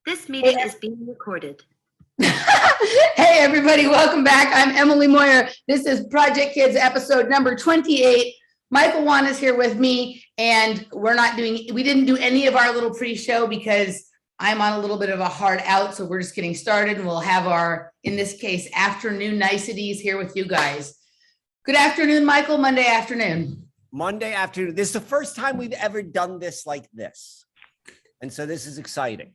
This meeting is being recorded. Hey, everybody, welcome back. I'm Emily Moyer. This is Project Kids episode number 28. Michael Wan is here with me, and we didn't do any of our little pre-show because I'm on a little bit of a hard out, so we're just getting started, and we'll have our, in this case, afternoon niceties here with you guys. Good afternoon, Michael. Monday afternoon. Monday afternoon. This is the first time we've ever done this like this. And so this is exciting.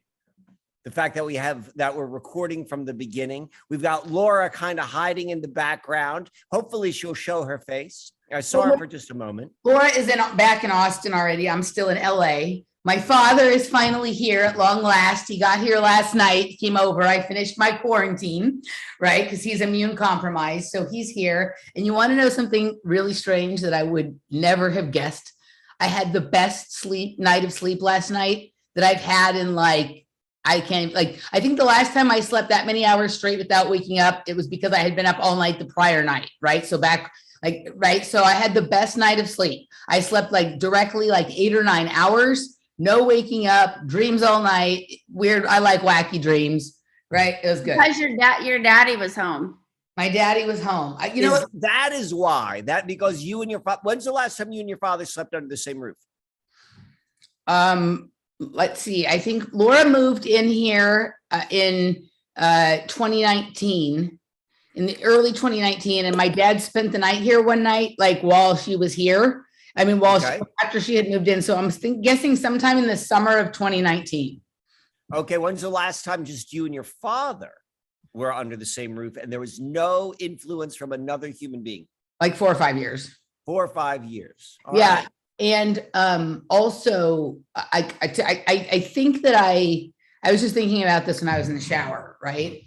The fact that we're recording from the beginning. We've got Laura kind of hiding in the background. Hopefully she'll show her face. I saw her for just a moment. Laura is back in Austin already. I'm still in LA. My father is finally here at long last. He got here last night, came over. I finished my quarantine, right? Because he's immune compromised. So he's here. And you want to know something really strange that I would never have guessed? I had the best night of sleep last night that I've had in I think the last time I slept that many hours straight without waking up, it was because I had been up all night the prior night, right? So so I had the best night of sleep. I slept directly 8 or 9 hours, no waking up, dreams all night, weird. I like wacky dreams, right? It was good. Because your daddy was home. My daddy was home. That is why. Because you and your father, when's the last time you and your father slept under the same roof? Let's see. I think Laura moved in here in 2019, in the early 2019, and my dad spent the night here one night, while she was here. After she had moved in. So I'm guessing sometime in the summer of 2019. Okay. When's the last time just you and your father were under the same roof and there was no influence from another human being? 4 or 5 years. 4 or 5 years. All right. And also, I think that I was just thinking about this when I was in the shower, right?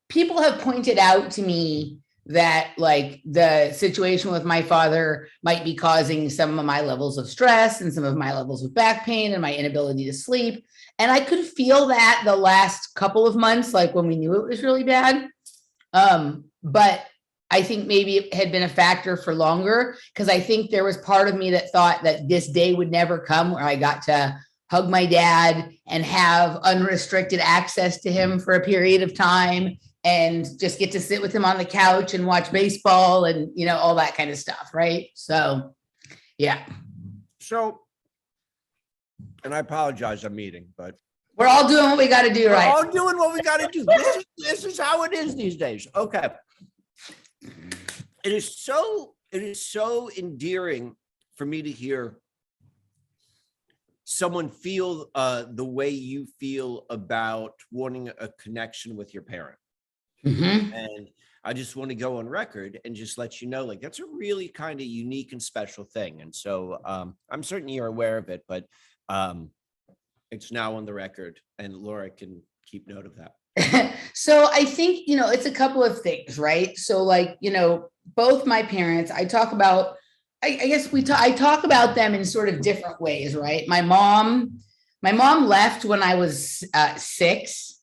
People have pointed out to me that the situation with my father might be causing some of my levels of stress and some of my levels of back pain and my inability to sleep. And I could feel that the last couple of months, when we knew it was really bad. But I think maybe it had been a factor for longer because I think there was part of me that thought that this day would never come where I got to hug my dad and have unrestricted access to him for a period of time and just get to sit with him on the couch and watch baseball and, all that kind of stuff. Right. So, yeah. So, and I apologize, I'm eating, but we're all doing what we got to do, right? We're all doing what we got to do. This is how it is these days. Okay. It is so endearing for me to hear someone feel the way you feel about wanting a connection with your parent. Mm-hmm. And I just want to go on record and just let you know, that's a really kind of unique and special thing. And so I'm certain you're aware of it, but it's now on the record and Laura can keep note of that. So I think, it's a couple of things, right? So both my parents, I talk about, I talk about them in sort of different ways, right? My mom left when I was 6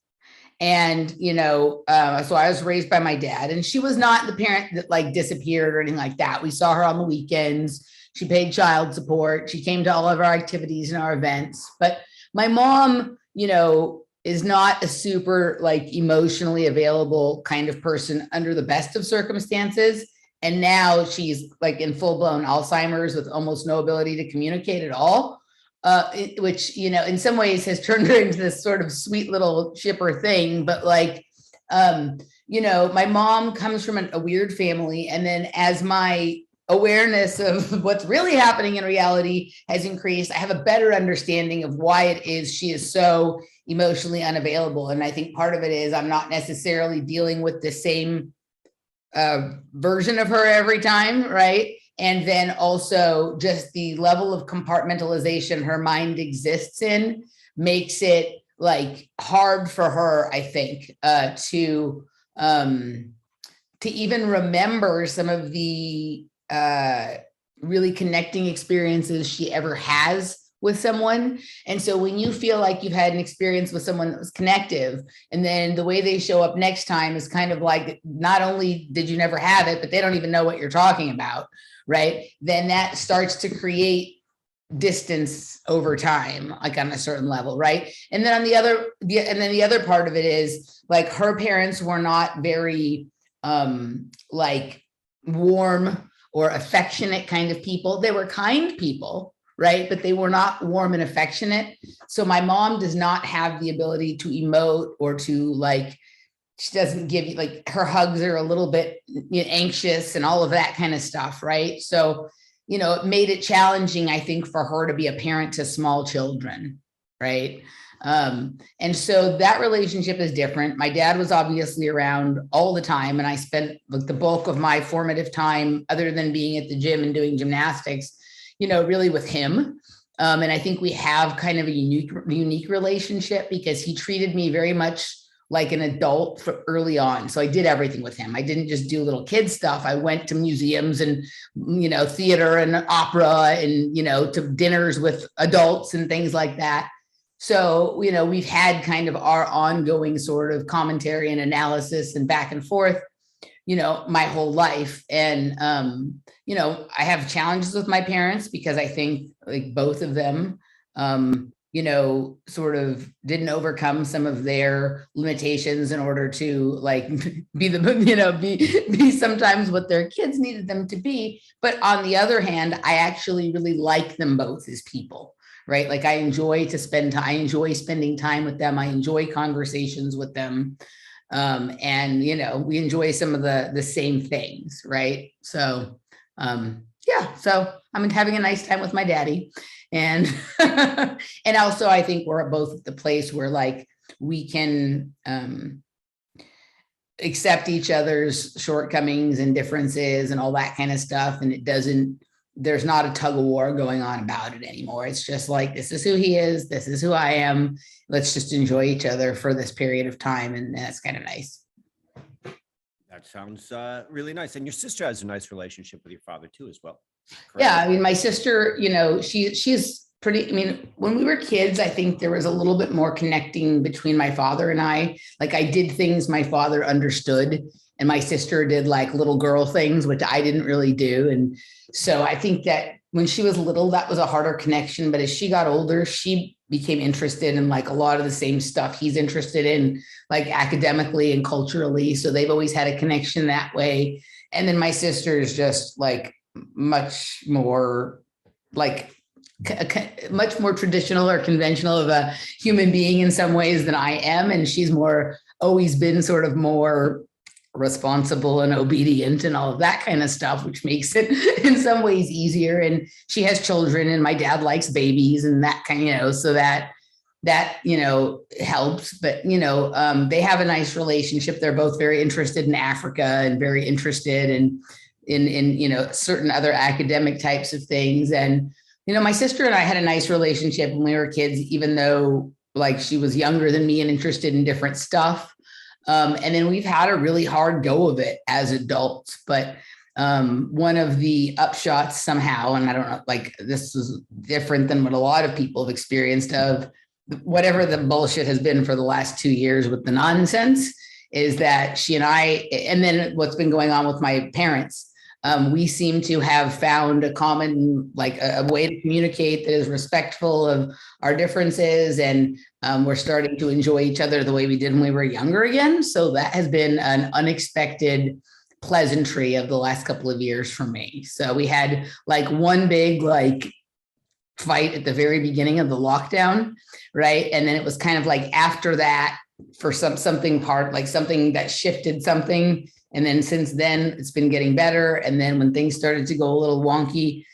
and, so I was raised by my dad and she was not the parent that disappeared or anything like that. We saw her on the weekends. She paid child support. She came to all of our activities and our events, but my mom, is not a super emotionally available kind of person under the best of circumstances. And now she's in full blown Alzheimer's with almost no ability to communicate at all, which, in some ways has turned her into this sort of sweet little chipper thing. But my mom comes from a weird family. And then as my awareness of what's really happening in reality has increased, I have a better understanding of why it is she is so emotionally unavailable. And I think part of it is I'm not necessarily dealing with the same version of her every time, right? And then also just the level of compartmentalization her mind exists in makes it hard for her, I think, to even remember some of the really connecting experiences she ever has with someone. And so when you feel like you've had an experience with someone that was connective, and then the way they show up next time is kind of not only did you never have it, but they don't even know what you're talking about, right? Then that starts to create distance over time, like on a certain level, right? And then on the other part of it is like her parents were not very like warm or affectionate kind of people. They were kind people, right? But they were not warm and affectionate. So my mom does not have the ability to emote or to like, she doesn't give you like, her hugs are a little bit anxious and all of that kind of stuff, right? So it made it challenging, I think, for her to be a parent to small children, right? And so that relationship is different. My dad was obviously around all the time, and I spent like the bulk of my formative time, other than being at the gym and doing gymnastics, really with him. And I think we have kind of a unique relationship because he treated me very much like an adult early on. So I did everything with him. I didn't just do little kid stuff. I went to museums and, theater and opera and, to dinners with adults and things like that. So, we've had kind of our ongoing sort of commentary and analysis and back and forth, my whole life. And, I have challenges with my parents because I think like both of them, sort of didn't overcome some of their limitations in order to like be sometimes what their kids needed them to be. But on the other hand, I actually really like them both as people, right? Like I enjoy spending time with them. I enjoy conversations with them. And, we enjoy some of the same things, right? So, so I'm having a nice time with my daddy. And and also I think we're both at the place where like we can accept each other's shortcomings and differences and all that kind of stuff. And there's not a tug of war going on about it anymore. It's just like, this is who he is. This is who I am. Let's just enjoy each other for this period of time. And that's kind of nice. That sounds really nice. And your sister has a nice relationship with your father too, as well. Correct? Yeah. I mean, my sister, she's pretty, when we were kids, I think there was a little bit more connecting between my father and I. Like I did things my father understood, and my sister did like little girl things, which I didn't really do. And so I think that when she was little, that was a harder connection. But as she got older, she became interested in like a lot of the same stuff he's interested in, like academically and culturally. So they've always had a connection that way. And then my sister is just like much more like much more traditional or conventional of a human being in some ways than I am. And she's always been sort of more responsible and obedient and all of that kind of stuff, which makes it in some ways easier. And she has children, and my dad likes babies and that kind of, so that helps. But, they have a nice relationship. They're both very interested in Africa and very interested in certain other academic types of things. And, my sister and I had a nice relationship when we were kids, even though like she was younger than me and interested in different stuff. And then we've had a really hard go of it as adults. But one of the upshots somehow, and I don't know, like this is different than what a lot of people have experienced, of whatever the bullshit has been for the last 2 years with the nonsense, is that she and I, and then what's been going on with my parents, we seem to have found a common, like a way to communicate that is respectful of our differences. And we're starting to enjoy each other the way we did when we were younger again. So that has been an unexpected pleasantry of the last couple of years for me. So we had like one big like fight at the very beginning of the lockdown, right? And then it was kind of like after that for something that shifted something. And then since then it's been getting better. And then when things started to go a little wonky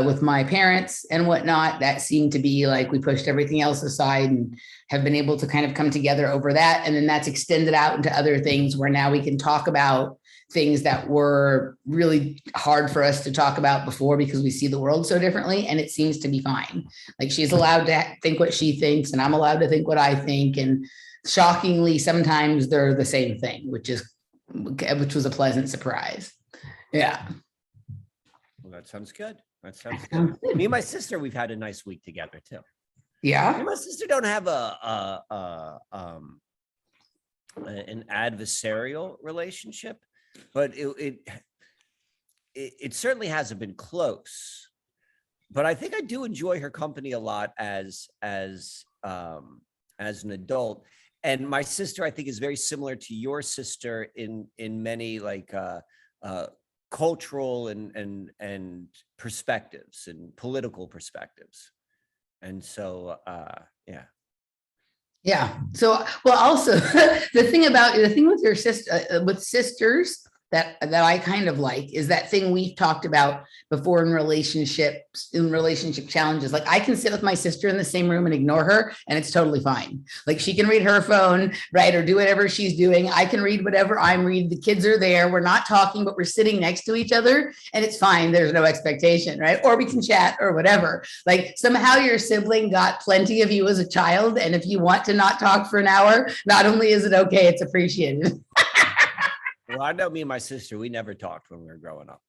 with my parents and whatnot, that seemed to be like we pushed everything else aside and have been able to kind of come together over that. And then that's extended out into other things where now we can talk about things that were really hard for us to talk about before because we see the world so differently, and it seems to be fine. Like she's allowed to think what she thinks and I'm allowed to think what I think. And shockingly, sometimes they're the same thing, which was a pleasant surprise. Yeah. Well, that sounds good. That sounds good. Me and my sister, we've had a nice week together too. Yeah. Me and my sister don't have an adversarial relationship, but it certainly hasn't been close. but I think I do enjoy her company a lot as an adult. And my sister, I think, is very similar to your sister in many like cultural and perspectives and political perspectives. And so yeah. Yeah. So, well, also the thing with your sister, with sisters that I kind of like is that thing we've talked about before in relationship challenges. Like I can sit with my sister in the same room and ignore her and it's totally fine. Like she can read her phone, right? Or do whatever she's doing. I can read whatever I'm reading. The kids are there. We're not talking, but we're sitting next to each other and it's fine. There's no expectation, right? Or we can chat or whatever. Like somehow your sibling got plenty of you as a child. And if you want to not talk for an hour, not only is it okay, it's appreciated. Well, I know me and my sister, we never talked when we were growing up.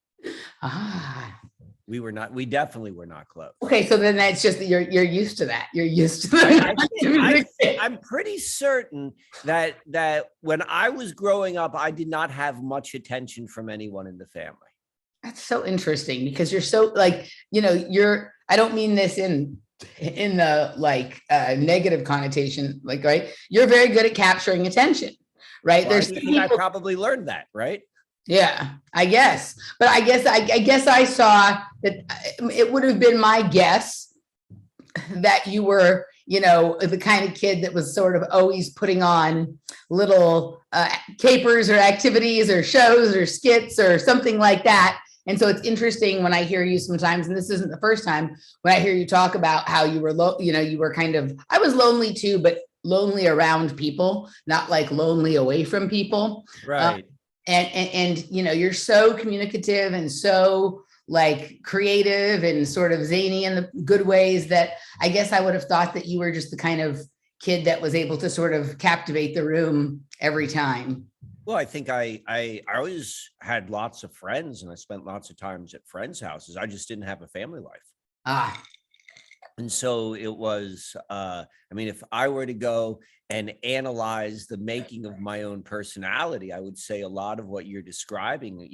We definitely were not close. Okay, so then that's just that you're used to that. You're used to that. I'm pretty certain that when I was growing up, I did not have much attention from anyone in the family. That's so interesting because you're so like, I don't mean this in the like negative connotation, like, right? You're very good at capturing attention. Right. Well, I probably learned that, right? Yeah, I guess. But I guess I saw that it would have been my guess that you were, the kind of kid that was sort of always putting on little capers or activities or shows or skits or something like that. And so it's interesting when I hear you sometimes, and this isn't the first time, when I hear you talk about how you were, you were kind of, I was lonely too, but lonely around people, not like lonely away from people. Right. And you're so communicative and so like creative and sort of zany in the good ways that I guess I would have thought that you were just the kind of kid that was able to sort of captivate the room every time. Well, I think I always had lots of friends and I spent lots of times at friends' houses. I just didn't have a family life. And so it was, if I were to go and analyze the making of my own personality, I would say a lot of what you're describing,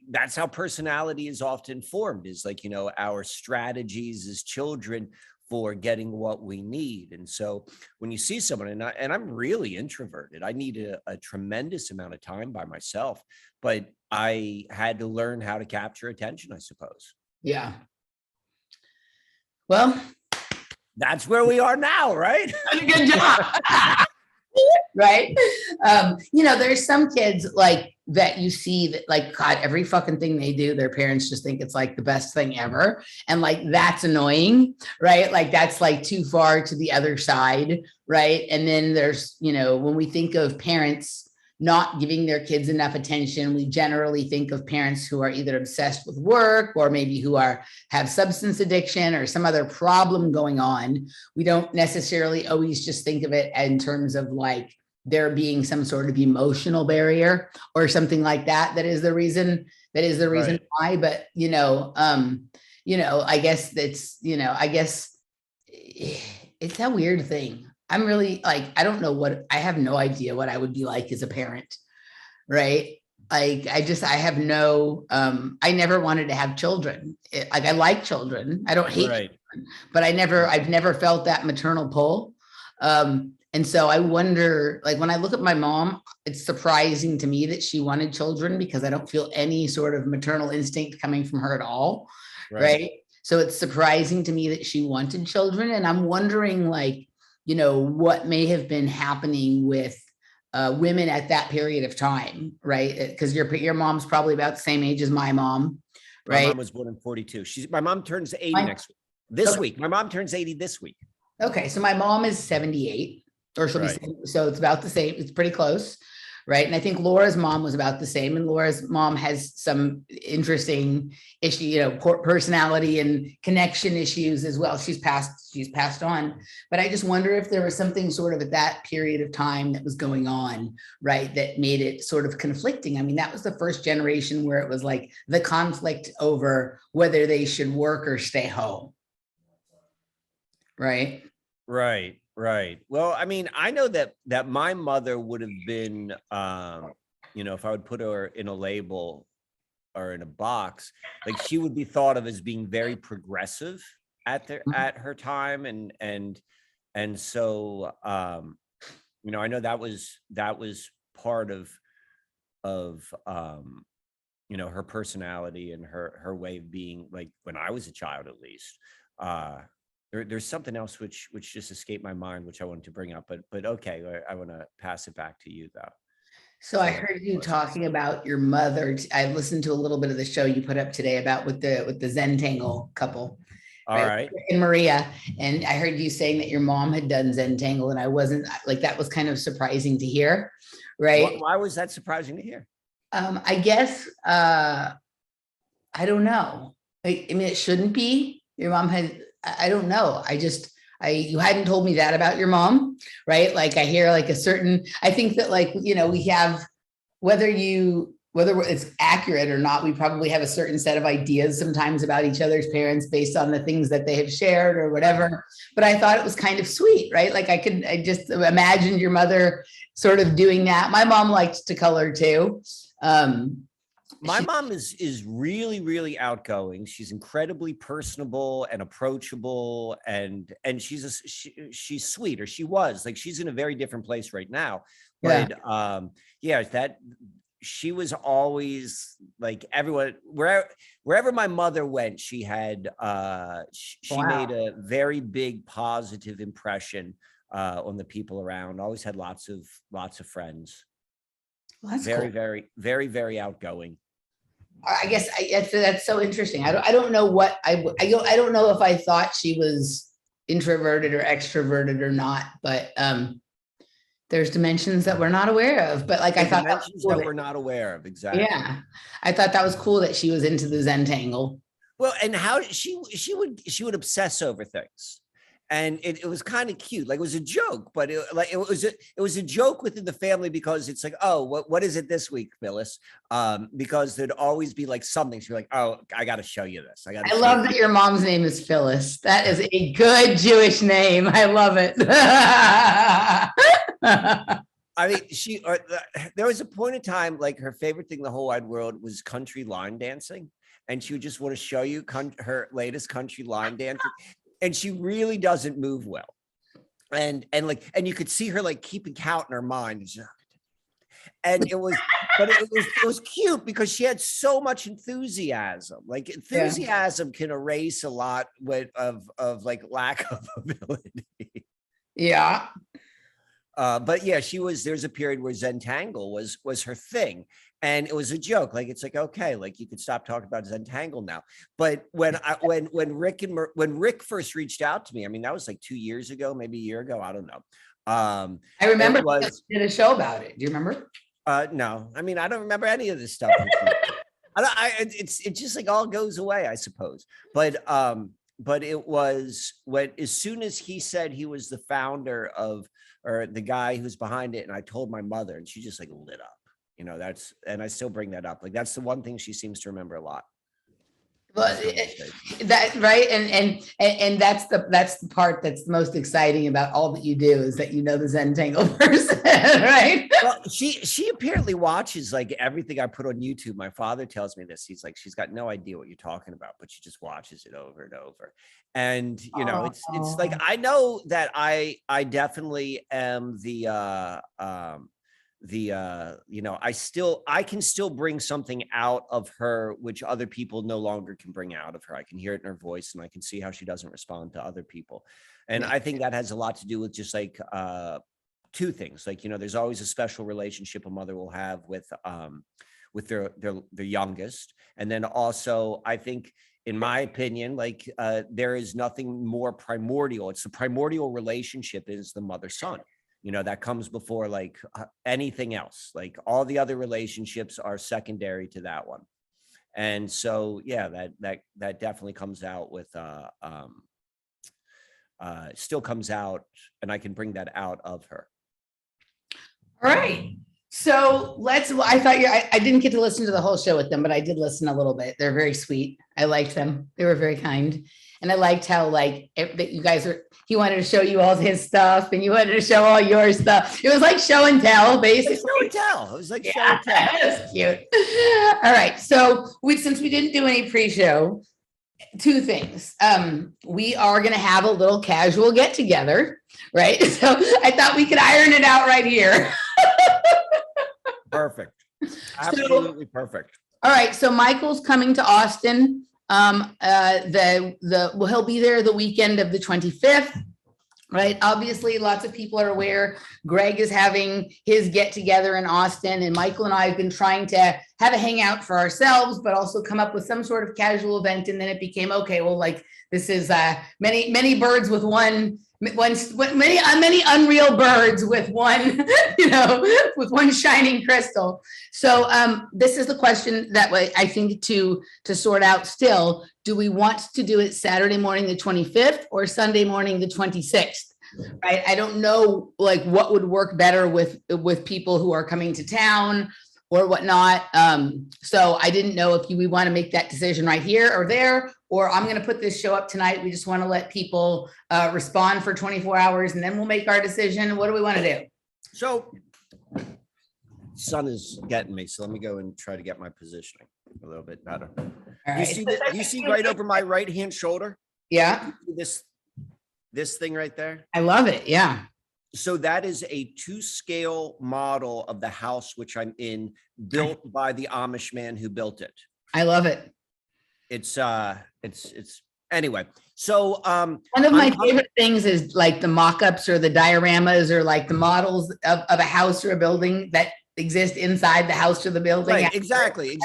that's how personality is often formed, is like, our strategies as children for getting what we need. And so when you see someone, and I'm really introverted, I need a tremendous amount of time by myself, but I had to learn how to capture attention, I suppose. Yeah. Well, that's where we are now, right? Good job. Right. There's some kids like that you see that like, God, every fucking thing they do, their parents just think it's like the best thing ever. And like, that's annoying, right? Like that's like too far to the other side. Right. And then there's, when we think of parents not giving their kids enough attention, we generally think of parents who are either obsessed with work or maybe who have substance addiction or some other problem going on. We don't necessarily always just think of it in terms of like there being some sort of emotional barrier or something like that. That is the reason right. Why. But, I guess it's a weird thing. I'm really like, I have no idea what I would be like as a parent. Right. Like, I have no, I never wanted to have children. I like children. I don't hate children, but I've never felt that maternal pull. And so I wonder, like, when I look at my mom, it's surprising to me that she wanted children because I don't feel any sort of maternal instinct coming from her at all. Right. So it's surprising to me that she wanted children. And I'm wondering, like, what may have been happening with women at that period of time, right? Because your mom's probably about the same age as my mom, right? My mom was born in 42. My mom turns 80 next week. This week. My mom turns 80 this week. Okay, so my mom is 78, or she'll be 70, so it's about the same. It's pretty close, right? And I think Laura's mom was about the same, and Laura's mom has some interesting issue, personality and connection issues as well. She's passed on, but I just wonder if there was something sort of at that period of time that was going on, right, that made it sort of conflicting. I mean, that was the first generation where it was like the conflict over whether they should work or stay home. Right. Well, I mean, I know that my mother would have been, if I would put her in a label, or in a box, like she would be thought of as being very progressive at her time. And so, I know that was part of, her personality and her way of being, like when I was a child, at least. There's something else which just escaped my mind, which I wanted to bring up, but okay, I want to pass it back to you though. So I heard you talking about your mother. I listened to a little bit of the show you put up today about with the Zentangle couple. All right. And Maria, and I heard you saying that your mom had done Zentangle, and I wasn't like, that was kind of surprising to hear, right? Why was that surprising to hear? I guess I don't know. I mean, it shouldn't be. Your mom had, I don't know. You hadn't told me that about your mom, right? Like I hear like I think that like, we have, whether it's accurate or not, we probably have a certain set of ideas sometimes about each other's parents based on the things that they have shared or whatever. But I thought it was kind of sweet, right? Like I just imagined your mother sort of doing that. My mom liked to color too. My mom is really, really outgoing. She's incredibly personable and approachable, and she's sweet, or she was. Like, she's in a very different place right now. But that she was always like everyone, wherever my mother went, she had she made a very big positive impression on the people around. Always had lots of friends. Well, that's very, cool. very, very, very outgoing. I guess that's so interesting. I don't know what I don't know if I thought she was introverted or extroverted or not, but there's dimensions that we're not aware of. But like, I thought dimensions that we're not aware of. Exactly. Yeah, I thought that was cool that she was into the Zentangle. Well, and how she would obsess over things. And it was kind of cute. Like, it was a joke, but it was a joke within the family, because it's like, oh, what is it this week, Phyllis? Because there'd always be like something. She'd be like, oh, I got to show you this. I love that your mom's name is Phyllis. That is a good Jewish name. I love it. I mean, there was a point in time, like, her favorite thing in the whole wide world was country line dancing. And she would just want to show you her latest country line dancing. And she really doesn't move well. And you could see her like keeping count in her mind. And it was cute because she had so much enthusiasm. Like, enthusiasm can erase a lot of like lack of ability. Yeah. But yeah, there's a period where Zentangle was her thing. And it was a joke. Like, it's like, okay, like, you could stop talking about Zentangle now. But when Rick first reached out to me, I mean, that was like 2 years ago, maybe a year ago. I don't know. I remember did a show about it. Do you remember? No, I mean, I don't remember any of this stuff. It's just like all goes away, I suppose. But it was as soon as he said he was the founder or the guy who's behind it, and I told my mother, and she just like lit up. And I still bring that up. Like, that's the one thing she seems to remember a lot. Well, that right, and that's the part that's the most exciting about all that you do, is that the Zentangle person, right? Well, she apparently watches like everything I put on YouTube. My father tells me this. He's like, she's got no idea what you're talking about, but she just watches it over and over. And it's like, I know that I definitely am I can still bring something out of her which other people no longer can bring out of her. I can hear it in her voice, and I can see how she doesn't respond to other people. And I think that has a lot to do with just like two things. Like, there's always a special relationship a mother will have with their youngest. And then also, I think, in my opinion, like there is nothing more primordial. It's the primordial relationship is the mother-son. That comes before like anything else. Like, all the other relationships are secondary to that one. And so, yeah, that definitely comes out with, still comes out, and I can bring that out of her. All right. So I thought I didn't get to listen to the whole show with them, but I did listen a little bit. They're very sweet. I liked them. They were very kind. And I liked how that you guys he wanted to show you all his stuff and you wanted to show all your stuff. It was like show and tell, basically. Show and tell. It was like show and tell. That's cute. All right. So since we didn't do any pre-show, two things. We are going to have a little casual get together, right? So I thought we could iron it out right here. Perfect. Absolutely perfect. All right. So Michael's coming to Austin. He'll be there the weekend of the 25th. Right. Obviously, lots of people are aware Greg is having his get together in Austin, and Michael and I have been trying to have a hangout for ourselves, but also come up with some sort of casual event. And then it became, okay, well, like this is many birds with many unreal birds with one, with one shining crystal. So this is the question that I think to sort out still. Do we want to do it Saturday morning, the 25th, or Sunday morning, the 26th? Right. I don't know what would work better with people who are coming to town or whatnot. So I didn't know if we want to make that decision right here or there, or I'm going to put this show up tonight. We just want to let people respond for 24 hours and then we'll make our decision. What do we want to do? So sun is getting me. So let me go and try to get my positioning a little bit better. All right. You see right over my right hand shoulder? Yeah. This thing right there. I love it. Yeah. So that is a 2-scale model of the house which I'm in, built by the Amish man who built it. I love it. It's anyway. So one of my favorite things is like the mock-ups or the dioramas or like the models of a house or a building that exist inside the house or the building. Right, exactly.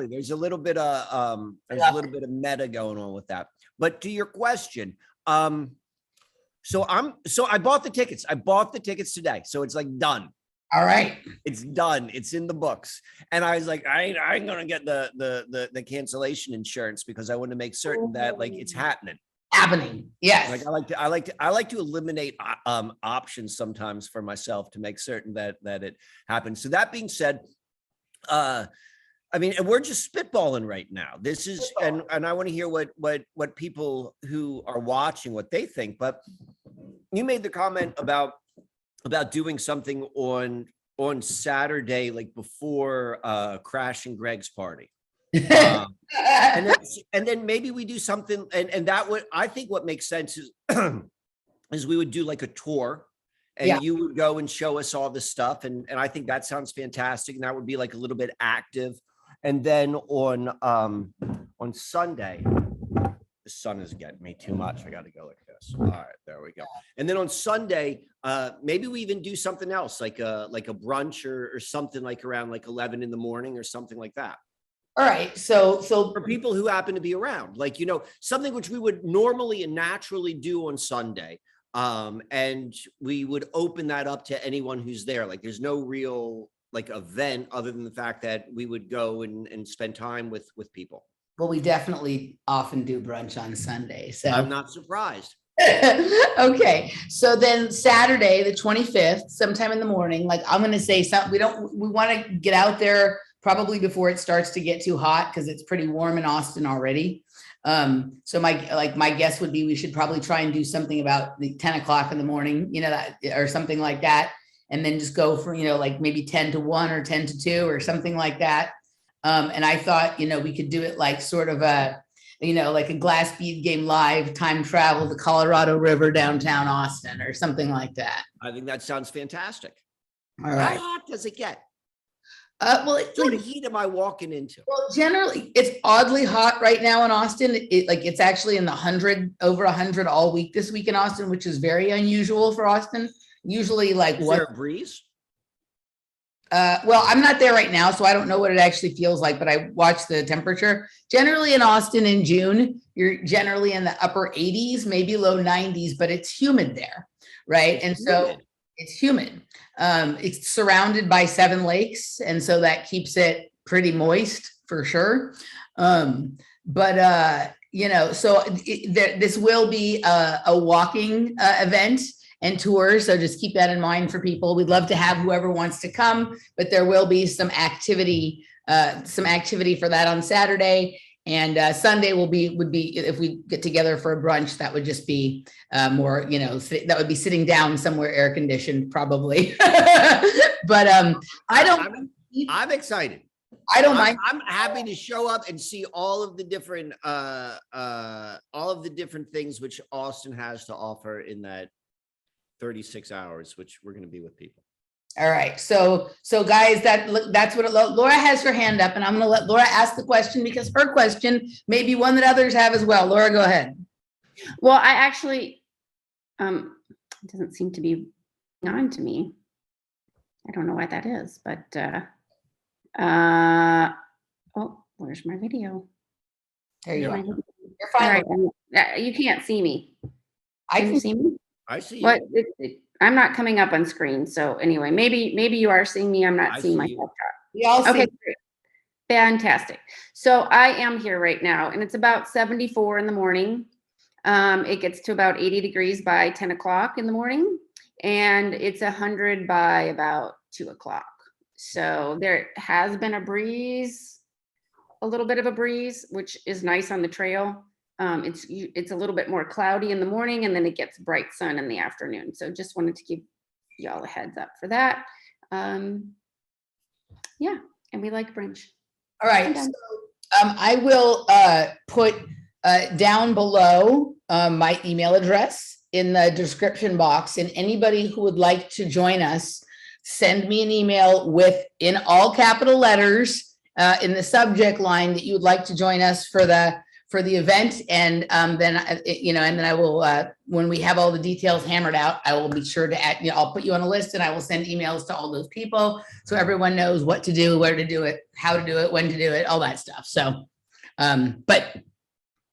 There's a little bit of meta going on with that. But to your question, so I bought the tickets. I bought the tickets today. So it's like done. All right. It's done. It's in the books. And I was like, I ain't gonna get the cancellation insurance because I want to make certain that it's happening. Yes. I like to eliminate options sometimes for myself to make certain that it happens. So that being said, and we're just spitballing right now. This is, and I want to hear what people who are watching, what they think. But you made the comment about doing something on Saturday, like before crashing Greg's party. And then maybe we do something, and that would, I think what makes sense is we would do like a tour. And you would go and show us all this stuff. And I think that sounds fantastic. And that would be like a little bit active. And then on Sunday, the sun is getting me too much. I got to go like this. All right, there we go. And then on Sunday, maybe we even do something else, like a brunch or something like around like 11 in the morning or something like that. All right. So for people who happen to be around, something which we would normally and naturally do on Sunday. And we would open that up to anyone who's there. Like there's no real event other than the fact that we would go and spend time with people. Well, we definitely often do brunch on Sunday. So I'm not surprised. Okay. So then Saturday, the 25th, sometime in the morning, I'm going to say something. We want to get out there probably before it starts to get too hot because it's pretty warm in Austin already. So my guess would be we should probably try and do something about the 10 o'clock in the morning, that or something like that. And then just go for, maybe 10 to 1 or 10 to 2 or something like that. And I thought, we could do it like sort of like a glass bead game live, time travel, the Colorado River, downtown Austin or something like that. I think that sounds fantastic. All right. How hot does it get? Well, what sort of heat am I walking into? Well, generally it's oddly hot right now in Austin. It's actually in the over 100 all week this week in Austin, which is very unusual for Austin. Usually is there a breeze? Well, I'm not there right now, so I don't know what it actually feels like, but I watch the temperature. Generally in Austin in June, you're generally in the upper 80s, maybe low 90s, but it's humid there, right? And so it's humid. It's surrounded by 7 lakes, and so that keeps it pretty moist for sure. So this will be a walking event and tours. So just keep that in mind for people. We'd love to have whoever wants to come, but there will be some activity for that on Saturday. And Sunday would be if we get together for a brunch, that would just be more, that would be sitting down somewhere air conditioned probably. But I don't. I'm excited. I don't mind. I'm happy to show up and see all of the different things which Austin has to offer in that 36 hours, which we're going to be with people. All right. So guys, that's what Laura has her hand up, and I'm going to let Laura ask the question because her question may be one that others have as well. Laura, go ahead. Well, I actually, it doesn't seem to be on to me. I don't know why that is, but, oh, where's my video? There you are. You're fine. All right. You can't see me. Can you see me? I see you. What? I'm not coming up on screen. So anyway, maybe you are seeing me. I'm not seeing myself. We all see. Okay, great. Fantastic. So I am here right now, and it's about 74 in the morning. It gets to about 80 degrees by 10 o'clock in the morning, and it's 100 by about 2 o'clock. So there has been a breeze, a little bit of a breeze, which is nice on the trail. It's a little bit more cloudy in the morning, and then it gets bright sun in the afternoon. So just wanted to give y'all a heads up for that. Yeah, and we like brunch. All right. So, I will put down below my email address in the description box, and anybody who would like to join us, send me an email with, in all capital letters, in the subject line that you would like to join us for the event, and then I will, when we have all the details hammered out, I will be sure to add, I'll put you on a list, and I will send emails to all those people so everyone knows what to do, where to do it, how to do it, when to do it, all that stuff. So, but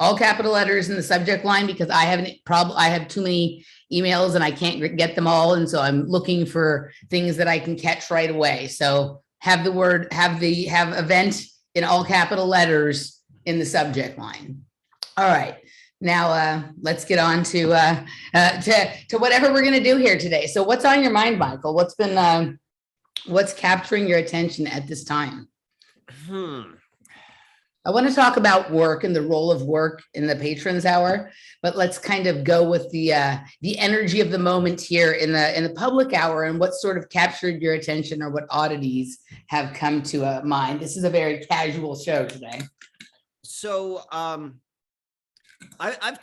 all capital letters in the subject line, because I have too many emails and I can't get them all, and so I'm looking for things that I can catch right away. So have event in all capital letters in the subject line. All right, now let's get on to whatever we're going to do here today. So what's on your mind, Michael? What's capturing your attention at this time? I want to talk about work and the role of work in the Patrons Hour, but let's kind of go with the energy of the moment here in the public hour, and what sort of captured your attention, or what oddities have come to mind. This is a very casual show today. So, have I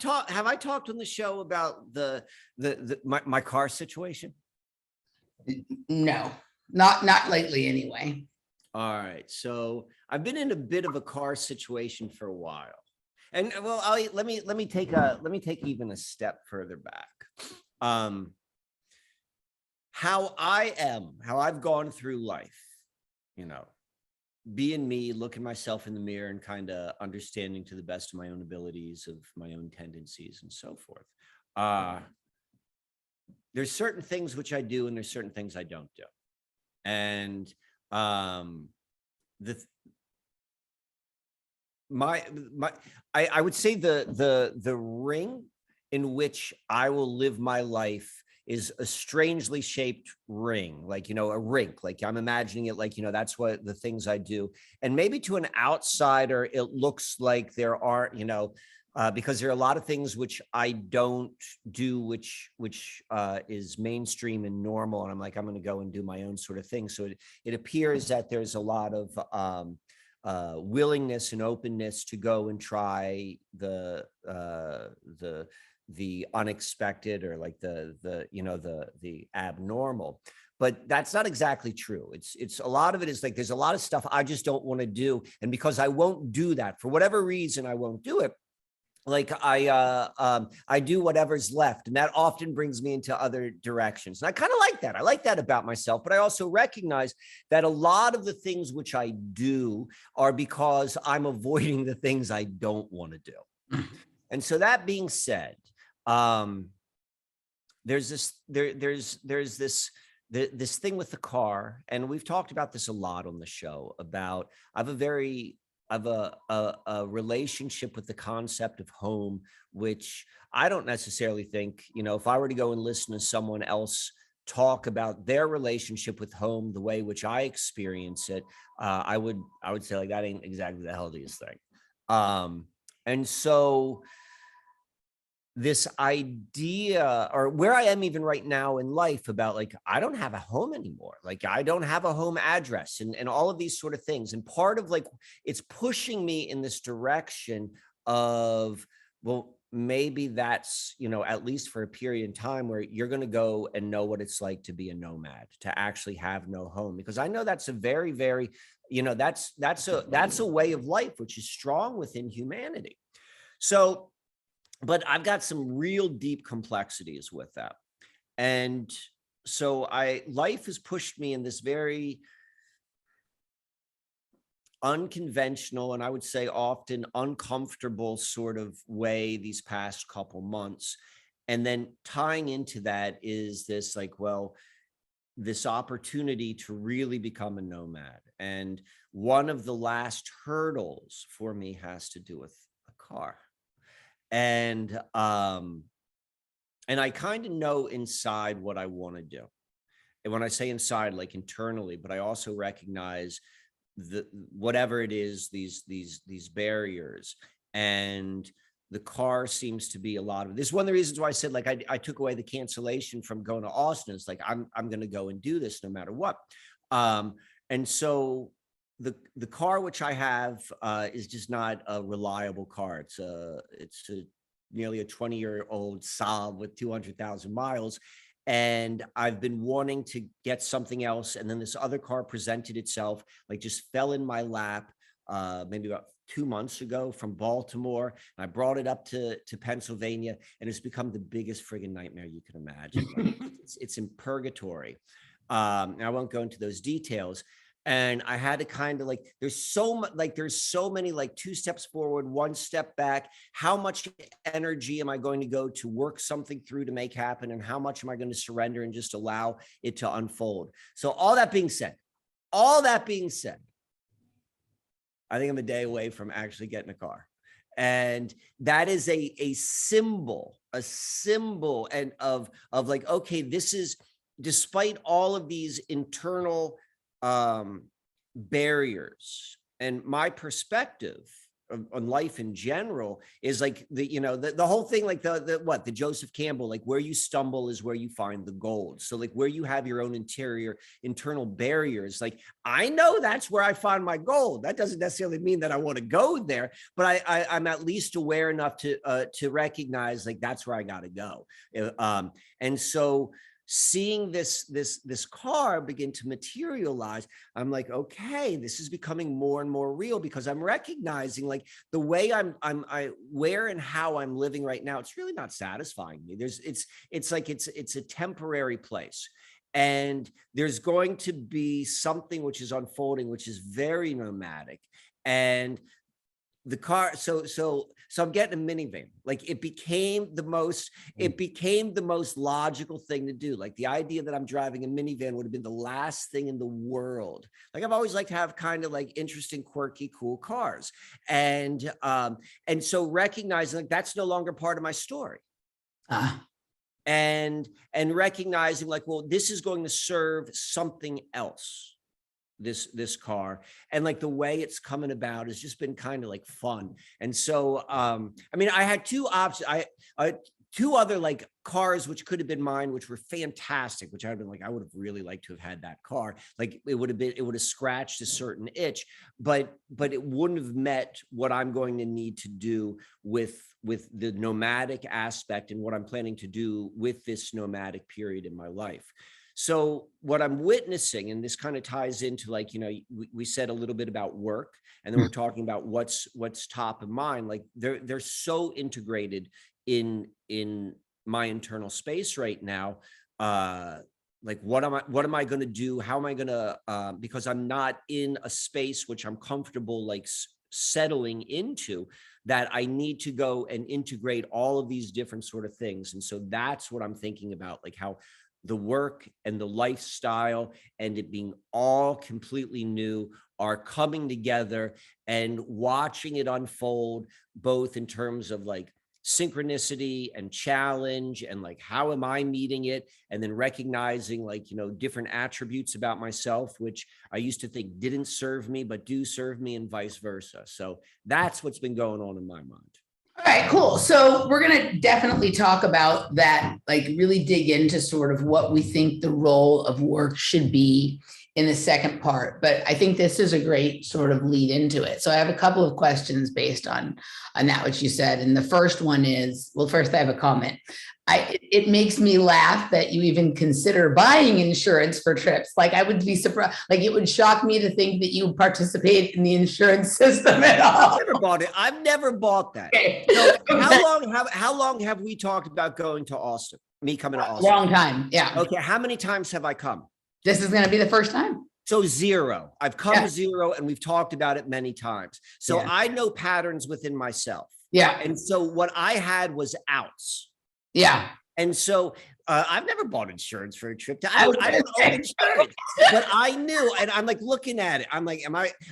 talked on the show about my car situation? No, not lately anyway. All right. So I've been in a bit of a car situation for a while. And well, let me take even a step further back. How I've gone through life, being me, looking myself in the mirror and kind of understanding to the best of my own abilities of my own tendencies and so forth. There's certain things which I do, and there's certain things I don't do. And I would say the ring in which I will live my life is a strangely shaped ring, like, a rink. Like, I'm imagining it like, that's what the things I do. And maybe to an outsider, it looks like there are, because there are a lot of things which I don't do, which is mainstream and normal. And I'm like, I'm going to go and do my own sort of thing. So it appears that there's a lot of willingness and openness to go and try the unexpected, or like the abnormal. But that's not exactly true. It's a lot of it is like, there's a lot of stuff I just don't want to do. And because I won't do that, for whatever reason, I won't do it. Like I do whatever's left, and that often brings me into other directions. And I kind of like that. I like that about myself, but I also recognize that a lot of the things which I do are because I'm avoiding the things I don't want to do. And so that being said, there's this thing with the car, and we've talked about this a lot on the show about, I have a relationship with the concept of home, which I don't necessarily think, if I were to go and listen to someone else talk about their relationship with home, the way which I experience it, I would say, like, that ain't exactly the healthiest thing. And so this idea, or where I am even right now in life, about like, I don't have a home anymore. Like, I don't have a home address, and all of these sort of things. And part of like, it's pushing me in this direction of, well, maybe that's, you know, at least for a period in time where you're going to go and know what it's like to be a nomad, to actually have no home. Because I know that's a very, very, you know, that's a way of life, which is strong within humanity. So, but I've got some real deep complexities with that. And so life has pushed me in this very unconventional, and I would say often uncomfortable sort of way these past couple months. And then tying into that is this like, well, this opportunity to really become a nomad. And one of the last hurdles for me has to do with a car. And I kind of know inside what I want to do. And when I say inside, like internally, but I also recognize whatever it is, these barriers. And the car seems to be a lot of this. One of the reasons why I said, like, I took away the cancellation from going to Austin. It's like, I'm going to go and do this no matter what. And so the car which I have is just not a reliable car. It's a nearly a 20-year-old Saab with 200,000 miles. And I've been wanting to get something else. And then this other car presented itself, like just fell in my lap maybe about 2 months ago from Baltimore. And I brought it up to Pennsylvania, and it's become the biggest friggin' nightmare you can imagine. Like, it's in purgatory. I won't go into those details. And I had to kind of like, there's so many like 2 steps forward, 1 step back. How much energy am I going to go to work something through to make happen? And how much am I going to surrender and just allow it to unfold? So all that being said, I think I'm a day away from actually getting a car. And that is a symbol and of like, okay, this is, despite all of these internal barriers, and my perspective on life in general is like the whole thing, like the Joseph Campbell, like where you stumble is where you find the gold. So like where you have your own internal barriers, like I know that's where I find my gold. That doesn't necessarily mean that I want to go there, but I'm at least aware enough to recognize like that's where I got to go. And so seeing this car begin to materialize, I'm like, okay, this is becoming more and more real, because I'm recognizing like the way where and how I'm living right now, it's really not satisfying me. It's like it's a temporary place. And there's going to be something which is unfolding, which is very nomadic. And the car, so I'm getting a minivan. Like it became the most logical thing to do. Like the idea that I'm driving a minivan would have been the last thing in the world. Like I've always liked to have kind of like interesting, quirky, cool cars. And so recognizing like that's no longer part of my story. And recognizing like, well, this is going to serve something else. This car, and like the way it's coming about has just been kind of like fun. And so I mean, I had 2 options. I 2 other like cars which could have been mine, which were fantastic, which I've been like, I would have really liked to have had that car. Like it would have scratched a certain itch, but it wouldn't have met what I'm going to need to do with the nomadic aspect and what I'm planning to do with this nomadic period in my life. So what I'm witnessing, and this kind of ties into like, we said a little bit about work, and then we're talking about what's top of mind. Like they're so integrated in my internal space right now. Like what am I going to do? How am I going to, because I'm not in a space which I'm comfortable like settling into, that I need to go and integrate all of these different sort of things. And so that's what I'm thinking about, like how the work and the lifestyle and it being all completely new are coming together, and watching it unfold, both in terms of like synchronicity and challenge, and like, how am I meeting it? And then recognizing like, different attributes about myself, which I used to think didn't serve me, but do serve me, and vice versa. So that's what's been going on in my mind. All right, cool. So we're going to definitely talk about that, like really dig into sort of what we think the role of work should be in the second part. But I think this is a great sort of lead into it. So I have a couple of questions based on that, what you said. And the first one is, well, first I have a comment. It makes me laugh that you even consider buying insurance for trips. Like, I would be surprised, like it would shock me to think that you participate in the insurance system at all. I've never bought it. I've never bought that. Okay. So how long have we talked about going to Austin? Me coming to Austin? Long time. Yeah. Okay. How many times have I come? This is going to be the first time. So 0. I've come 0, and we've talked about it many times. So I know patterns within myself. Yeah. And so what I had was outs. Yeah. And so I've never bought insurance for a trip. I don't own insurance, but I knew, and I'm like looking at it. I'm like,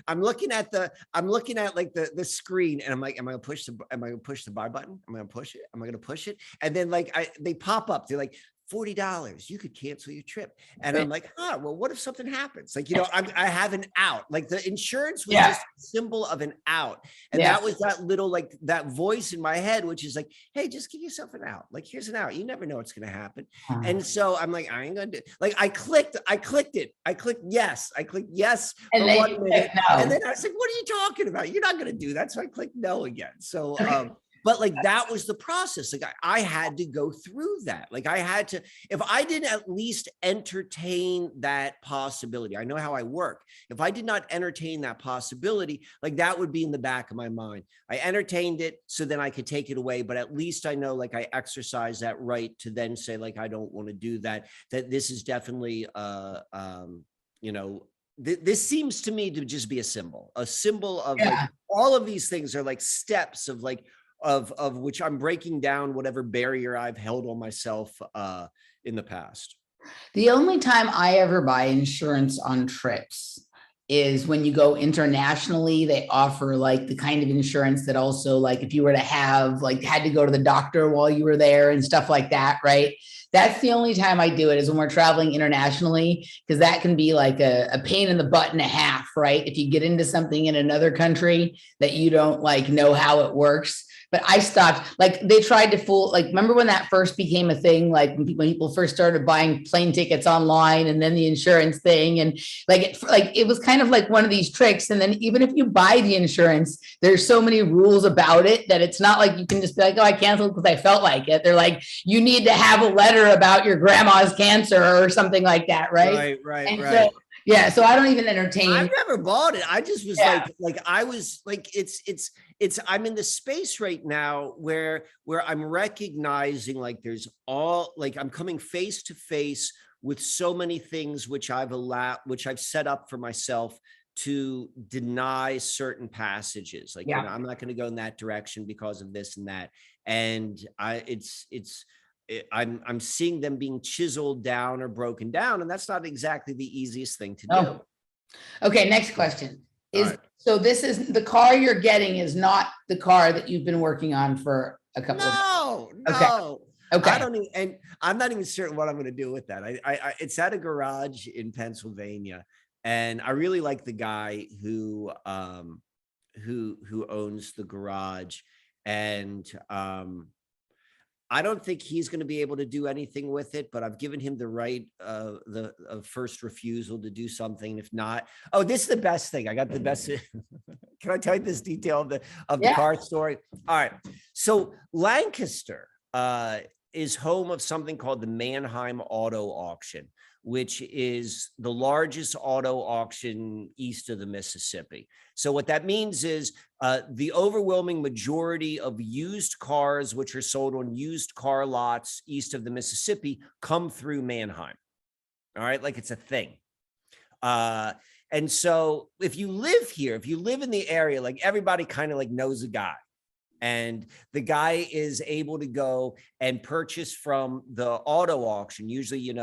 I'm looking at like the screen, and I'm like, am I gonna push the buy button? Am I gonna push it? Am I gonna push it? And then like they pop up. They're like, $40, you could cancel your trip. And I'm like, well, what if something happens? Like, I have an out. Like, the insurance was just a symbol of an out. And that was that little, like, that voice in my head, which is like, hey, just give yourself an out. Like, here's an out. You never know what's going to happen. And so I'm like, I ain't going to do, like, I clicked it. I clicked yes. And for then 1 minute. no. And then I was like, what are you talking about? You're not going to do that. So I clicked no again. So, but like, that was the process. Like, I had to go through that. Like, I had to, if I didn't at least entertain that possibility, I know how I work. If I did not entertain that possibility, like, that would be in the back of my mind. I entertained it so then I could take it away. But at least I know, like, I exercise that right to then say, like, I don't want to do that, that this is definitely, this seems to me to just be a symbol of like, all of these things are like steps of like, of which I'm breaking down whatever barrier I've held on myself in the past. The only time I ever buy insurance on trips is when you go internationally. They offer like the kind of insurance that also, like, if you were to have, like, had to go to the doctor while you were there and stuff like that, right? That's the only time I do it, is when we're traveling internationally, because that can be like a pain in the butt and a half, right? If you get into something in another country that you don't like know how it works. But I stopped, like, they tried to fool, like, remember when that first became a thing, like when people first started buying plane tickets online, and then the insurance thing, and it was kind of like one of these tricks. And then even if you buy the insurance, there's so many rules about it that it's not like you can just be like, oh, I canceled because I felt like it. They're like, you need to have a letter about your grandma's cancer or something like that, right? Right. So, yeah, so I don't even entertain. I've never bought it. I just was like I was like, it's I'm in the space right now where I'm recognizing, like, there's all, like, I'm coming face to face with so many things which I've set up for myself to deny certain passages. Like, I'm not going to go in that direction because of this and that. And I'm seeing them being chiseled down or broken down, and that's not exactly the easiest thing to do. Okay, next question is, so this is the car you're getting is not the car that you've been working on for a couple of days. No. Okay. I don't even, and I'm not even certain what I'm going to do with that. It's at a garage in Pennsylvania, and I really like the guy who owns the garage, and I don't think he's going to be able to do anything with it, but I've given him the right of first refusal to do something. If not, this is the best thing. I got the best. Can I tell you this detail of the car story? All right. So Lancaster is home of something called the Mannheim Auto Auction, which is the largest auto auction east of the Mississippi. So what that means is the overwhelming majority of used cars, which are sold on used car lots east of the Mississippi, come through Mannheim. All right, like, it's a thing. And so if you live here, if you live in the area, like, everybody kind of like knows a guy. And the guy is able to go and purchase from the auto auction. Usually,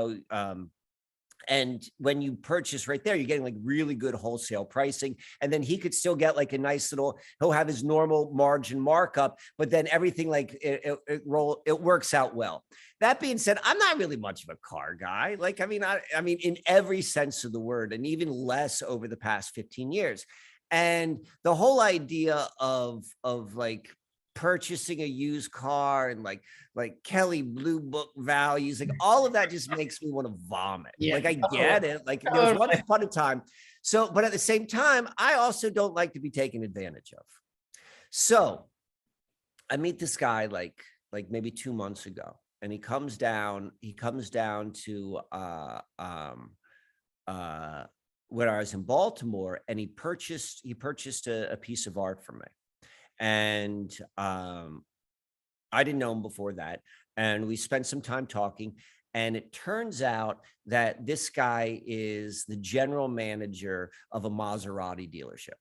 And when you purchase right there, you're getting like really good wholesale pricing. And then he could still get like a nice little, he'll have his normal margin markup, but then everything like it works out well. That being said, I'm not really much of a car guy. Like, I mean, in every sense of the word, and even less over the past 15 years. And the whole idea of like purchasing a used car and like Kelly Blue Book values, like all of that just makes me want to vomit. Yeah. Like I get it. Like there was once upon a time. So, but at the same time, I also don't like to be taken advantage of. So I meet this guy like maybe 2 months ago, and he comes down to when I was in Baltimore, and he purchased a piece of art from me. And I didn't know him before that. And we spent some time talking. And it turns out that this guy is the general manager of a Maserati dealership.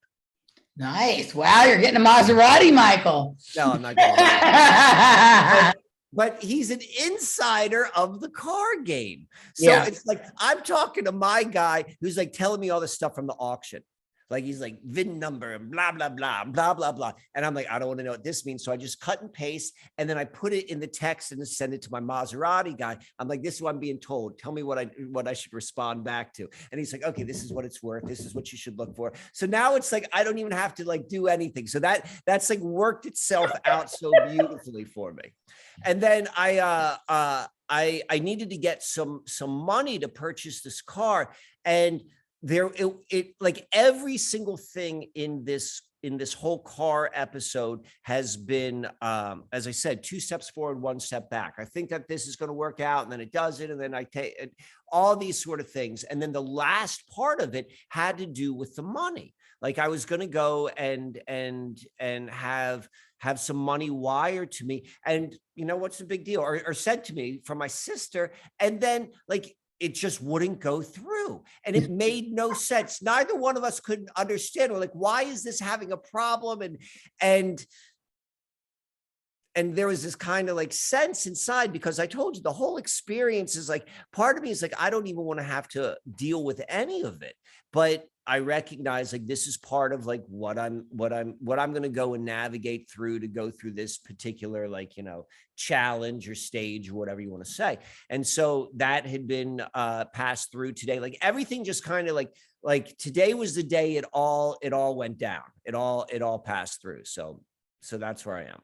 Nice. Wow, you're getting a Maserati, Michael. No, I'm not getting but he's an insider of the car game. So it's like, I'm talking to my guy who's like telling me all this stuff from the auction. Like he's like VIN number and blah, blah, blah, blah, blah, blah. And I'm like, I don't want to know what this means. So I just cut and paste. And then I put it in the text and send it to my Maserati guy. I'm like, this is what I'm being told. Tell me what I should respond back to. And he's like, okay, this is what it's worth. This is what you should look for. So now it's like, I don't even have to like do anything. So that's like worked itself out so beautifully for me. And then I needed to get some money to purchase this car. And it like every single thing in this whole car episode has been, as I said, 2 steps forward, 1 step back. I think that this is going to work out, and then it doesn't, and then I take all these sort of things. And then the last part of it had to do with the money. Like I was going to go and have some money wired to me, and you know what's the big deal, or said to me from my sister, and then like it just wouldn't go through. And it made no sense. Neither one of us could understand. We're like, why is this having a problem? And there was this kind of like sense inside, because I told you the whole experience is like, part of me is like, I don't even want to have to deal with any of it. But I recognize like this is part of like what I'm going to go and navigate through to go through this particular, like, you know, challenge or stage or whatever you want to say. And so that had been passed through today. Like everything just kind of like today was the day it all went down. It all passed through. So that's where I am.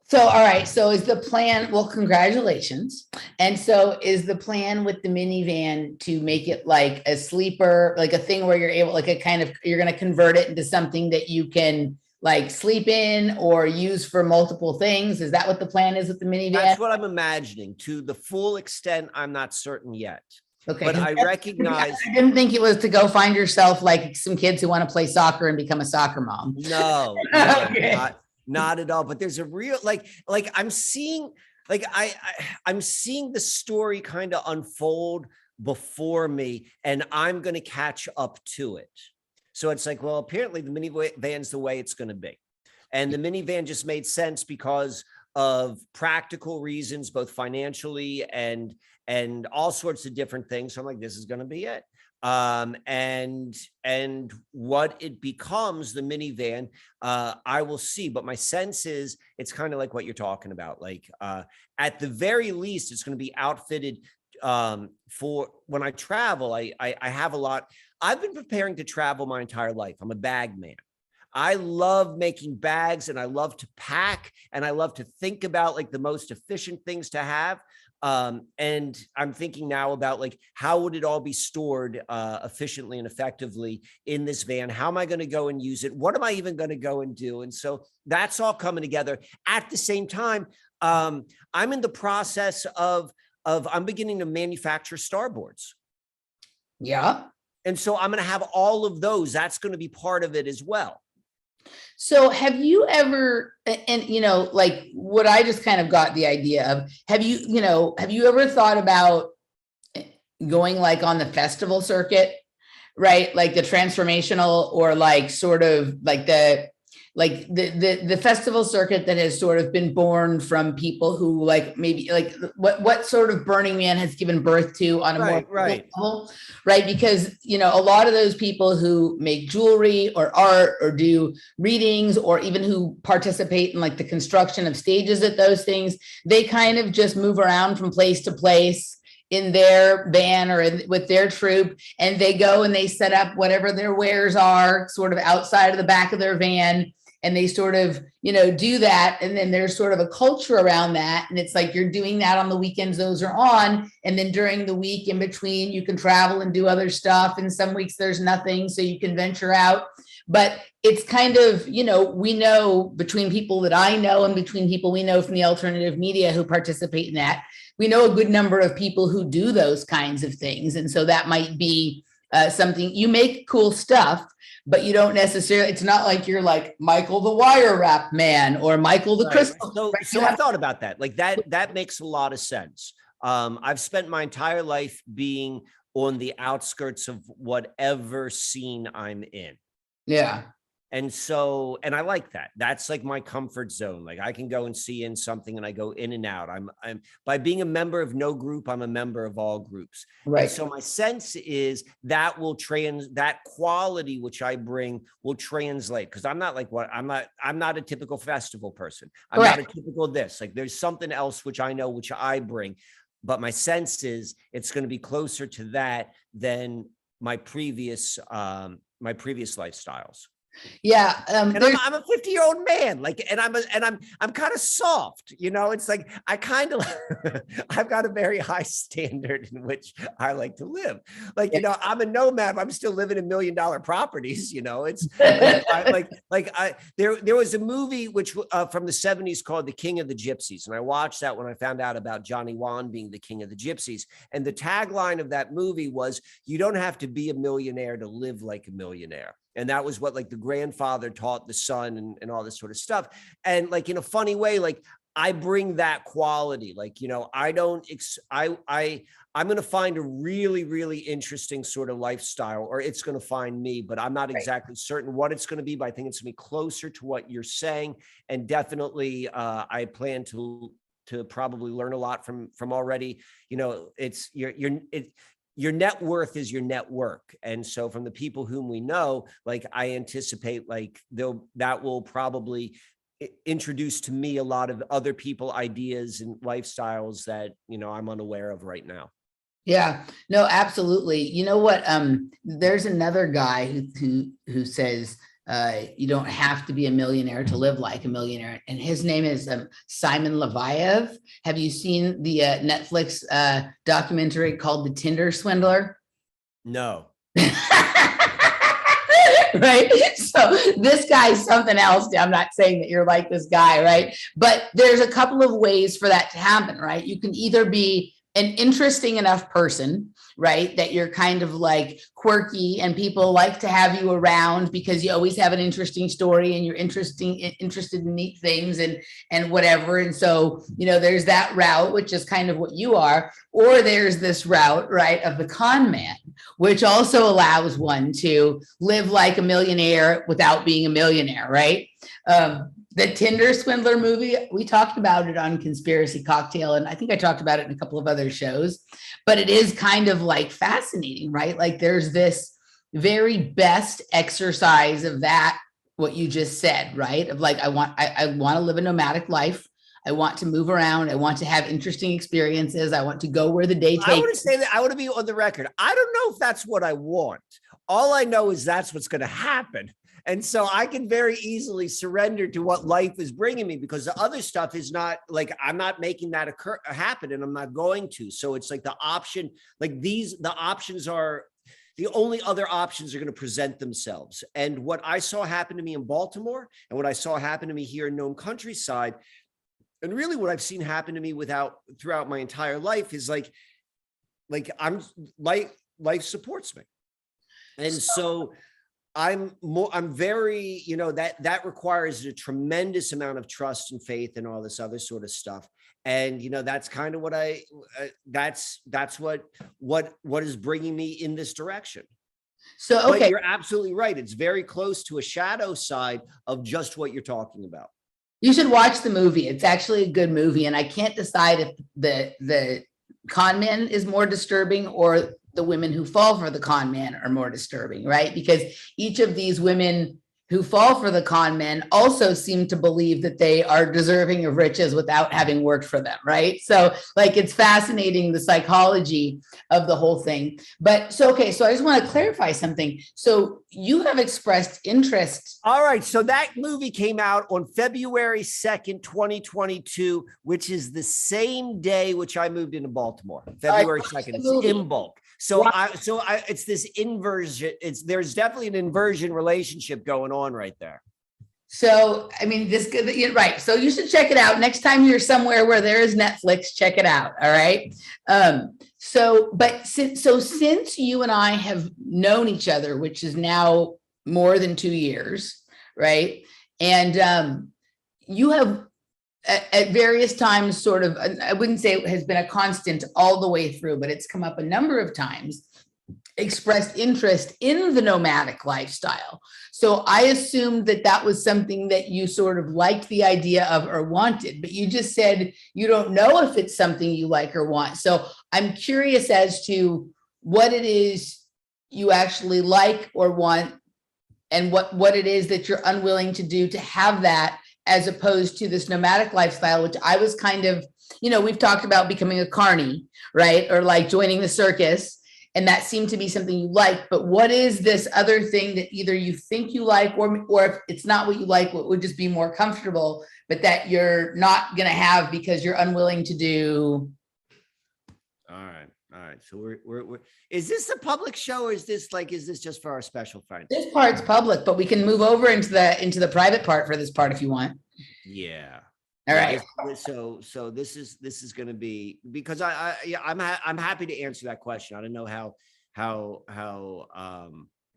So, all right. So is the plan, well, congratulations. And so is the plan with the minivan to make it like a sleeper, like a thing where you're able, like a kind of, you're going to convert it into something that you can like sleep in or use for multiple things? Is that what the plan is with the minivan? That's what I'm imagining. To the full extent, I'm not certain yet. Okay. But I recognize. I didn't think it was to go find yourself like some kids who want to play soccer and become a soccer mom. No, Okay. Not at all. But there's a real, like I'm seeing, like I'm seeing the story kind of unfold before me, and I'm going to catch up to it. So it's like, well, apparently the minivan's the way it's going to be. And the minivan just made sense because of practical reasons, both financially and all sorts of different things. So I'm like, this is going to be it. And what it becomes, the minivan, I will see. But my sense is it's kind of like what you're talking about. Like, at the very least, it's going to be outfitted for when I travel. I have a lot. I've been preparing to travel my entire life. I'm a bag man. I love making bags, and I love to pack, and I love to think about like the most efficient things to have. And I'm thinking now about like, how would it all be stored efficiently and effectively in this van? How am I going to go and use it? What am I even going to go and do? And so that's all coming together at the same time. I'm in the process of I'm beginning to manufacture starboards. Yeah. And so I'm going to have all of those. That's going to be part of it as well. So have you ever, and you know, like what I just kind of got the idea of, have you ever thought about going like on the festival circuit, right? Like the transformational, or like sort of like like the festival circuit that has sort of been born from people who like maybe like what sort of Burning Man has given birth to on a more level, right? Because a lot of those people who make jewelry or art or do readings or even who participate in like the construction of stages at those things, they kind of just move around from place to place in their van or with their troupe, and they go and they set up whatever their wares are sort of outside of the back of their van, and they sort of do that, and then there's sort of a culture around that, and it's like you're doing that on the weekends those are on, and then during the week in between you can travel and do other stuff, and some weeks there's nothing so you can venture out. But it's kind of, we know between people that I know and between people we know from the alternative media who participate in that, we know a good number of people who do those kinds of things. And so that might be something. You make cool stuff, but you don't necessarily, it's not like you're like Michael the wire wrap man or Michael the crystal. So I thought about that. Like that makes a lot of sense. I've spent my entire life being on the outskirts of whatever scene I'm in. Yeah. And I like that. That's like my comfort zone. Like I can go and see in something and I go in and out. I'm by being a member of no group, I'm a member of all groups. Right. And so my sense is that that quality which I bring will translate, because I'm not a typical festival person. I'm not a typical this. Like there's something else which I know which I bring. But my sense is it's going to be closer to that than my previous lifestyles. Yeah. And I'm a 50-year-old man, like, and I'm kind of soft, it's like, I've got a very high standard in which I like to live. Like, I'm a nomad, but I'm still living in $1 million properties, it's there was a movie which from the 70s called The King of the Gypsies. And I watched that when I found out about Johnny Wan being the king of the gypsies. And the tagline of that movie was, you don't have to be a millionaire to live like a millionaire. And that was what like the grandfather taught the son and all this sort of stuff. And like, in a funny way, like I bring that quality, like, I'm going to find a really, really interesting sort of lifestyle, or it's going to find me, but I'm not exactly certain what it's going to be, but I think it's going to be closer to what you're saying. And definitely I plan to probably learn a lot from already, it's your net worth is your network. And so from the people whom we know, like I anticipate like that will probably introduce to me a lot of other people, ideas and lifestyles that, I'm unaware of right now. Yeah, no, absolutely. You know what? There's another guy who says, you don't have to be a millionaire to live like a millionaire. And his name is Simon Leviev. Have you seen the Netflix documentary called The Tinder Swindler? No. Right. So this guy's something else. I'm not saying that you're like this guy, right? But there's a couple of ways for that to happen, right? You can either be an interesting enough person, right, that you're kind of like quirky and people like to have you around because you always have an interesting story and you're interested in neat things and whatever. And so, there's that route, which is kind of what you are, or there's this route, right, of the con man, which also allows one to live like a millionaire without being a millionaire, right? The Tinder Swindler movie, we talked about it on Conspiracy Cocktail, and I think I talked about it in a couple of other shows, but it is kind of like fascinating, right? Like there's this very best exercise of that, what you just said, right? Of like, I want to live a nomadic life. I want to move around. I want to have interesting experiences. I want to go where the day takes. I want to say that I want to be on the record. I don't know if that's what I want. All I know is that's what's going to happen. And so I can very easily surrender to what life is bringing me, because the other stuff is not like, I'm not making that happen, and I'm not going to. So it's like the option, like the only other options are going to present themselves. And what I saw happen to me in Baltimore and what I saw happen to me here in Nome Countryside, and really what I've seen happen to me throughout my entire life is like life supports me. And so I'm very, that requires a tremendous amount of trust and faith and all this other sort of stuff. And, that's kind of what that's what is bringing me in this direction. So, But okay. you're absolutely right. It's very close to a shadow side of just what you're talking about. You should watch the movie. It's actually a good movie. And I can't decide if the con man is more disturbing or the women who fall for the con man are more disturbing, right? Because each of these women who fall for the con men also seem to believe that they are deserving of riches without having worked for them, right? So like, it's fascinating, the psychology of the whole thing. But so, okay, so I just want to clarify something. So you have expressed interest. All right. So that movie came out on February 2nd, 2022, which is the same day which I moved into Baltimore. February 2nd. It's in bulk. So it's this inversion. There's definitely an inversion relationship going on right there. So, I mean, right. So you should check it out. Next time you're somewhere where there is Netflix, check it out. All right. Since you and I have known each other, which is now more than 2 years, right? And you have at various times sort of, I wouldn't say it has been a constant all the way through, but it's come up a number of times, expressed interest in the nomadic lifestyle. So I assumed that that was something that you sort of liked the idea of or wanted, but you just said you don't know if it's something you like or want. So I'm curious as to what it is you actually like or want, and what it is that you're unwilling to do to have that, as opposed to this nomadic lifestyle, which I was kind of, we've talked about becoming a carny, right? Or like joining the circus. And that seemed to be something you like. But what is this other thing that either you think you like, or if it's not what you like, what would just be more comfortable, but that you're not going to have because you're unwilling to do? All right. So we're is this a public show, or is this just for our special friends? This part's public, but we can move over into the private part for this part if you want. Yeah. All right. So this is going to be, because I'm happy to answer that question. I don't know how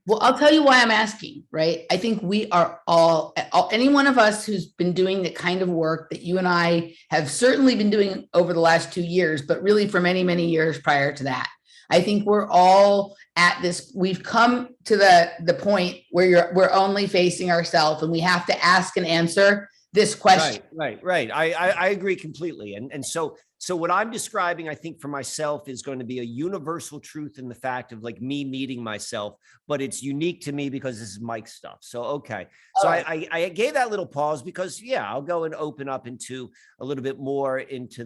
Well, I'll tell you why I'm asking, right? I think we are all, any one of us who's been doing the kind of work that you and I have certainly been doing over the last 2 years, but really for many, many years prior to that. I think we're all at this, we've come to the point where we're only facing ourselves, and we have to ask and answer this question. Right. I agree completely. And so what I'm describing, I think for myself, is going to be a universal truth in the fact of like me meeting myself, but it's unique to me because this is Mike's stuff. So, okay. So I gave that little pause because I'll go and open up into a little bit more into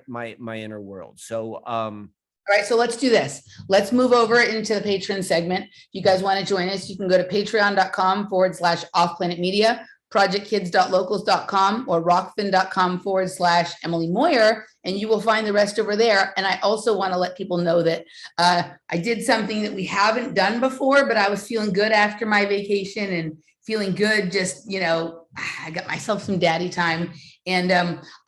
my inner world. So, all right, so let's do this. Let's move over into the Patreon segment. If you guys want to join us, you can go to patreon.com/offplanetmedia, projectkids.locals.com, or rockfin.com/Emily Moyer, and you will find the rest over there. And I also want to let people know that I did something that we haven't done before, but I was feeling good after my vacation and feeling good. Just, I got myself some daddy time. And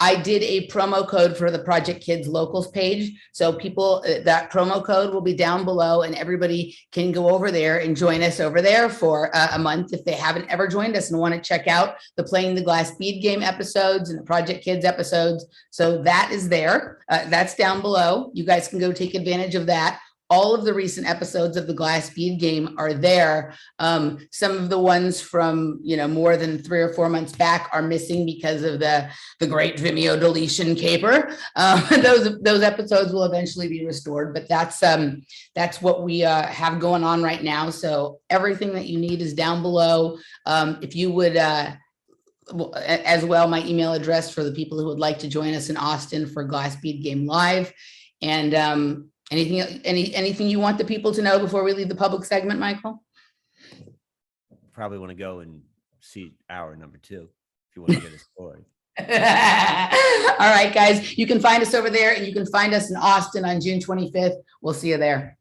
I did a promo code for the Project Kids Locals page. So people, that promo code will be down below, and everybody can go over there and join us over there for a month if they haven't ever joined us and want to check out the Playing the Glass Bead Game episodes and the Project Kids episodes. So that is there. That's down below. You guys can go take advantage of that. All of the recent episodes of the Glass Bead Game are there. Some of the ones from, more than 3 or 4 months back are missing because of the great Vimeo deletion caper. Those episodes will eventually be restored, but that's what we have going on right now. So everything that you need is down below. If you would, as well, my email address for the people who would like to join us in Austin for Glass Bead Game Live. And anything you want the people to know before we leave the public segment, Michael? Probably want to go and see hour number 2 if you want to get a story. All right, guys, you can find us over there, and you can find us in Austin on June 25th. We'll see you there.